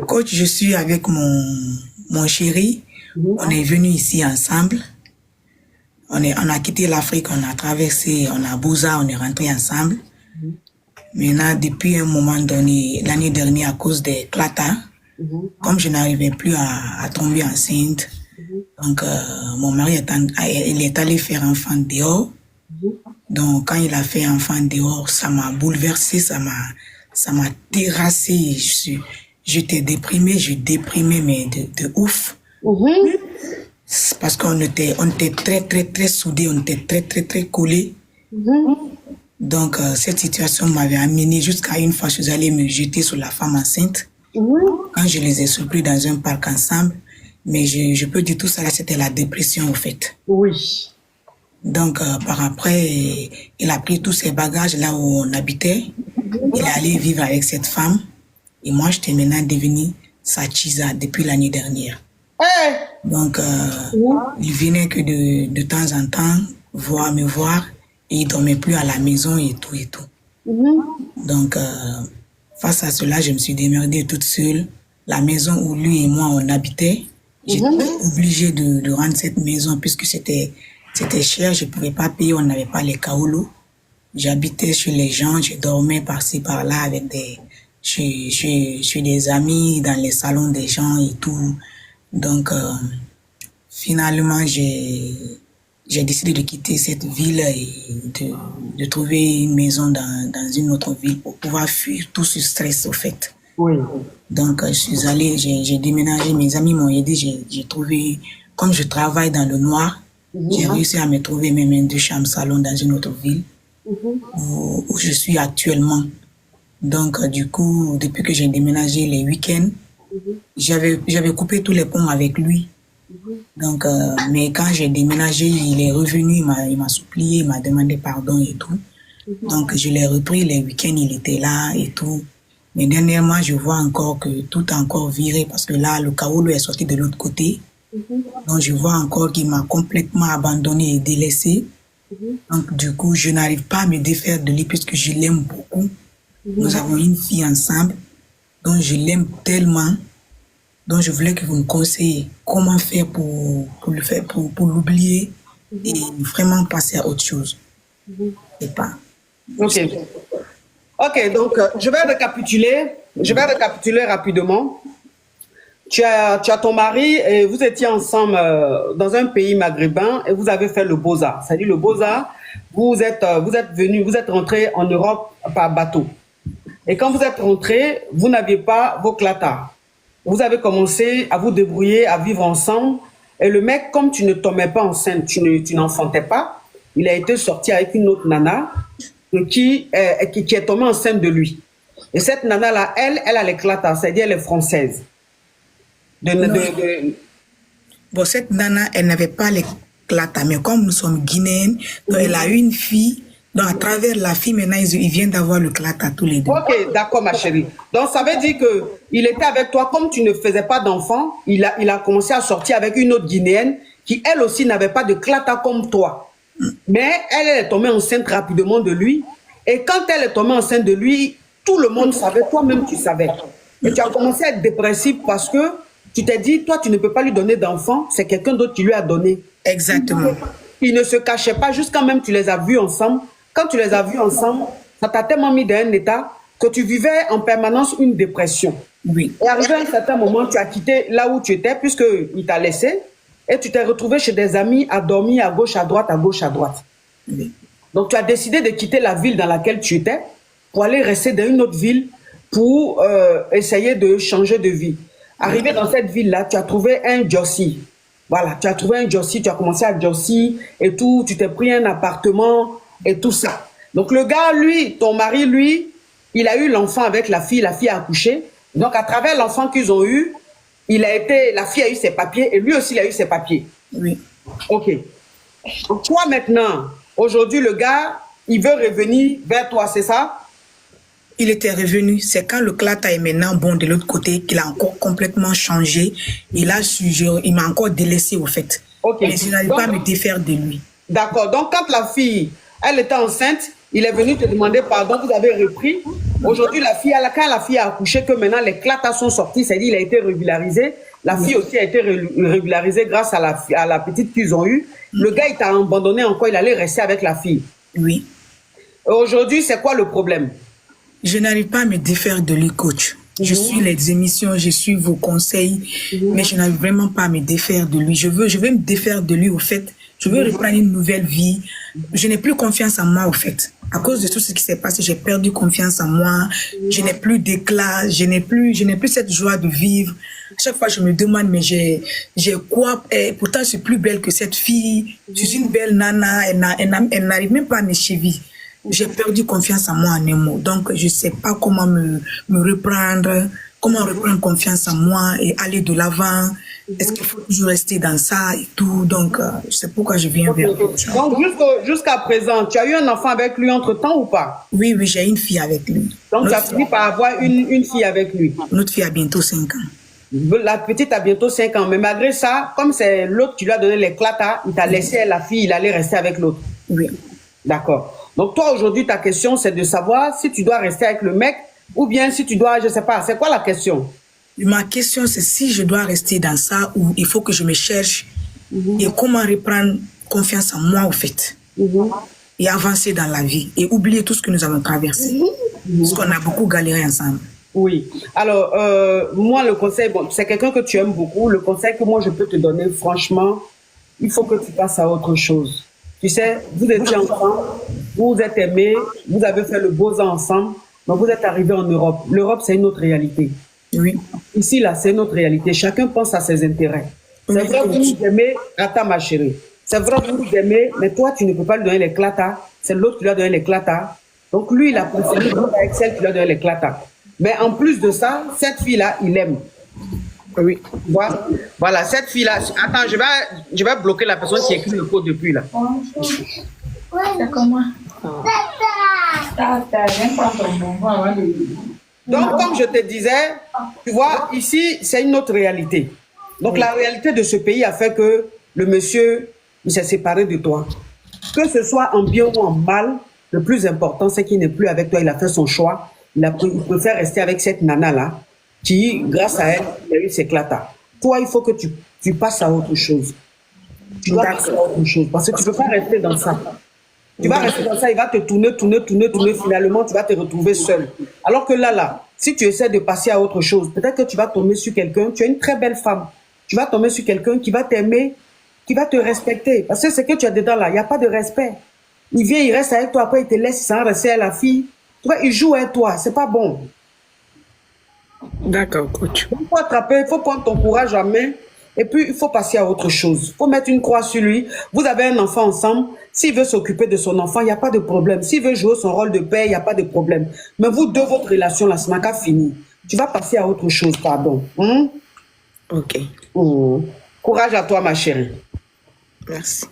Coach, je suis avec mon chéri. On est venu ici ensemble. On a quitté l'Afrique, on a traversé, on a Bouza, on est rentré ensemble. Maintenant, depuis un moment donné, l'année dernière, à cause des clatas, comme je n'arrivais plus à tomber enceinte, donc mon mari il est allé faire enfant dehors. Donc quand il a fait enfant dehors, ça m'a bouleversé, ça m'a terrassé. J'étais déprimée, je déprimais mais de ouf. Parce qu'on était très soudés, on était très collés. Donc cette situation m'avait amené jusqu'à une fois, je suis allée me jeter sur la femme enceinte. Quand je les ai surpris dans un parc ensemble, mais je peux dire tout ça là, c'était la dépression au fait. Oui. Donc par après, il a pris tous ses bagages là où on habitait. Il est allé vivre avec cette femme. Et moi, j'étais maintenant devenue sa chisa depuis l'année dernière. Donc il venait que de temps en temps me voir. Et il dormait plus à la maison et tout. Donc face à cela, je me suis démerdée toute seule. La maison où lui et moi on habitait, j'étais obligée de rendre cette maison puisque c'était cher, je ne pouvais pas payer, on n'avait pas les kaolos. J'habitais chez les gens, je dormais par-ci par-là avec chez des amis, dans les salons des gens et tout. Donc finalement j'ai décidé de quitter cette ville et de trouver une maison dans une autre ville pour pouvoir fuir tout ce stress au fait. Oui. Donc je suis allée, j'ai déménagé, mes amis m'ont aidé, j'ai trouvé, comme je travaille dans le noir, j'ai réussi à me trouver même un 2 chambres salon dans une autre ville où je suis actuellement. Donc du coup, depuis que j'ai déménagé les week-ends, j'avais coupé tous les ponts avec lui. Donc, mais quand j'ai déménagé, il est revenu, il m'a supplié, il m'a demandé pardon et tout. Donc, je l'ai repris les week-ends, il était là et tout. Mais dernièrement, je vois encore que tout a encore viré parce que là, le kaolo est sorti de l'autre côté. Donc, je vois encore qu'il m'a complètement abandonné et délaissé. Donc, du coup, je n'arrive pas à me défaire de lui puisque je l'aime beaucoup. Nous avons une fille ensemble, donc je l'aime tellement. Donc, je voulais que vous me conseillez comment faire pour l'oublier et vraiment passer à autre chose. C'est pas. Ok. Ok, donc je vais récapituler rapidement. Tu as ton mari et vous étiez ensemble dans un pays maghrébin et vous avez fait le Beaux-Arts. C'est-à-dire le Beaux-Arts, vous êtes rentré en Europe par bateau. Et quand vous êtes rentré, vous n'aviez pas vos clatas. Vous avez commencé à vous débrouiller, à vivre ensemble. Et le mec, comme tu ne tombais pas enceinte, tu n'enfantais pas, il a été sorti avec une autre nana qui est tombée enceinte de lui. Et cette nana-là, elle a les clatas, c'est-à-dire elle est française. Bon, cette nana, elle n'avait pas les clatas, mais comme nous sommes guinéennes, donc elle a eu une fille. Donc, à travers la fille, maintenant, ils viennent d'avoir le clata tous les deux. Ok, d'accord, ma chérie. Donc, ça veut dire qu'il était avec toi, comme tu ne faisais pas d'enfant, il a commencé à sortir avec une autre Guinéenne qui, elle aussi, n'avait pas de clata comme toi. Mais elle est tombée enceinte rapidement de lui. Et quand elle est tombée enceinte de lui, tout le monde savait, toi-même, tu savais. Et tu as commencé à être dépressif parce que tu t'es dit, toi, tu ne peux pas lui donner d'enfant, c'est quelqu'un d'autre qui lui a donné. Exactement. Il ne se cachait pas jusqu'à même tu les as vus ensemble. Quand tu les as vus ensemble, ça t'a tellement mis dans un état que tu vivais en permanence une dépression. Oui. Et arrivé à un certain moment, tu as quitté là où tu étais, puisqu'il t'a laissé, et tu t'es retrouvé chez des amis à dormir à gauche, à droite, à gauche, à droite. Oui. Donc tu as décidé de quitter la ville dans laquelle tu étais pour aller rester dans une autre ville pour essayer de changer de vie. Arrivé dans cette ville-là, tu as trouvé un Jossi. Voilà, tu as trouvé un Jossi, tu as commencé à Jossi et tout, tu t'es pris un appartement et tout ça. Donc le gars, lui, ton mari, lui, il a eu l'enfant avec la fille a accouché. Donc à travers l'enfant qu'ils ont eu, la fille a eu ses papiers et lui aussi il a eu ses papiers. Oui. Ok. Donc toi maintenant, aujourd'hui le gars, il veut revenir vers toi, c'est ça? Il était revenu. C'est quand le clata est maintenant bon de l'autre côté qu'il a encore complètement changé. Il m'a encore délaissé au fait. Ok. Mais je n'arrive pas à me défaire de lui. D'accord. Donc quand la fille, elle était enceinte, il est venu te demander pardon, vous avez repris. Aujourd'hui, la fille, quand la fille a accouché, que maintenant les clatas sont sortis, c'est-à-dire il a été régularisé. La fille aussi a été régularisée grâce à la petite qu'ils ont eue. Le gars, il t'a abandonné encore, il allait rester avec la fille. Oui. Aujourd'hui, c'est quoi le problème? Je n'arrive pas à me défaire de lui, coach. Je suis les émissions, je suis vos conseils, mais je n'arrive vraiment pas à me défaire de lui. Je veux me défaire de lui, au fait. Je veux reprendre une nouvelle vie. Je n'ai plus confiance en moi, au fait. À cause de tout ce qui s'est passé, j'ai perdu confiance en moi. Je n'ai plus d'éclat. Je n'ai plus cette joie de vivre. À chaque fois, je me demande, mais j'ai quoi? Et pourtant, je suis plus belle que cette fille. Je suis une belle nana. Elle n'arrive même pas à mes chevilles. J'ai perdu confiance en moi en un mot. Donc, je ne sais pas comment me reprendre, comment reprendre confiance en moi et aller de l'avant. Est-ce qu'il faut toujours rester dans ça et tout? Donc, c'est pourquoi je viens vers vous. Donc, jusqu'à présent, tu as eu un enfant avec lui entre-temps ou pas? Oui, j'ai une fille avec lui. Donc, tu as fini par avoir une fille avec lui? Notre fille a bientôt 5 ans. La petite a bientôt 5 ans. Mais malgré ça, comme c'est l'autre qui lui a donné les clatas, il t'a laissé la fille, il allait rester avec l'autre. Oui. D'accord. Donc, toi, aujourd'hui, ta question, c'est de savoir si tu dois rester avec le mec ou bien si tu dois, je ne sais pas, c'est quoi la question? Ma question, c'est si je dois rester dans ça ou il faut que je me cherche et comment reprendre confiance en moi, au fait, et avancer dans la vie et oublier tout ce que nous avons traversé. Parce qu'on a beaucoup galéré ensemble. Oui. Alors, moi, le conseil, bon, c'est quelqu'un que tu aimes beaucoup. Le conseil que moi, je peux te donner, franchement, il faut que tu passes à autre chose. Tu sais, vous étiez ensemble, vous êtes aimés, vous avez fait le beau ans ensemble, mais vous êtes arrivés en Europe. L'Europe, c'est une autre réalité. Oui. Ici, là, c'est une autre réalité. Chacun pense à ses intérêts. C'est vrai que vous nous aimez, attends ma chérie. C'est vrai que vous nous aimez, mais toi, tu ne peux pas lui donner les clatas. C'est l'autre qui lui a donné les clatas. Donc lui, il a préféré être avec celle qui lui a donné les clatas. Mais en plus de ça, cette fille-là, il aime. Oui. Voilà, cette fille-là. Attends, je vais bloquer la personne qui écrit le code depuis là. C'est comment? Donc, comme je te disais, tu vois, ici, c'est une autre réalité. Donc, la réalité de ce pays a fait que le monsieur, il s'est séparé de toi. Que ce soit en bien ou en mal, le plus important, c'est qu'il n'est plus avec toi. Il a fait son choix. Il préfère rester avec cette nana-là, qui, grâce à elle, il a eu ses clatas. Toi, il faut que tu passes à autre chose. Tu dois passer à autre chose. Parce que tu ne peux pas rester dans ça. Tu vas rester dans ça, il va te tourner. Finalement, tu vas te retrouver seul. Alors que là, si tu essaies de passer à autre chose, peut-être que tu vas tomber sur quelqu'un. Tu es une très belle femme. Tu vas tomber sur quelqu'un qui va t'aimer, qui va te respecter. Parce que ce que tu as dedans là, il n'y a pas de respect. Il vient, il reste avec toi, après il te laisse, il s'en reste à la fille. Tu vois, il joue avec toi. C'est pas bon. D'accord, coach. Il faut attraper, il faut prendre ton courage à main. Et puis, il faut passer à autre chose. Il faut mettre une croix sur lui. Vous avez un enfant ensemble. S'il veut s'occuper de son enfant, il n'y a pas de problème. S'il veut jouer son rôle de père, il n'y a pas de problème. Mais vous deux, votre relation, là, ce n'est pas fini. Tu vas passer à autre chose, pardon. Ok. Courage à toi, ma chérie. Merci.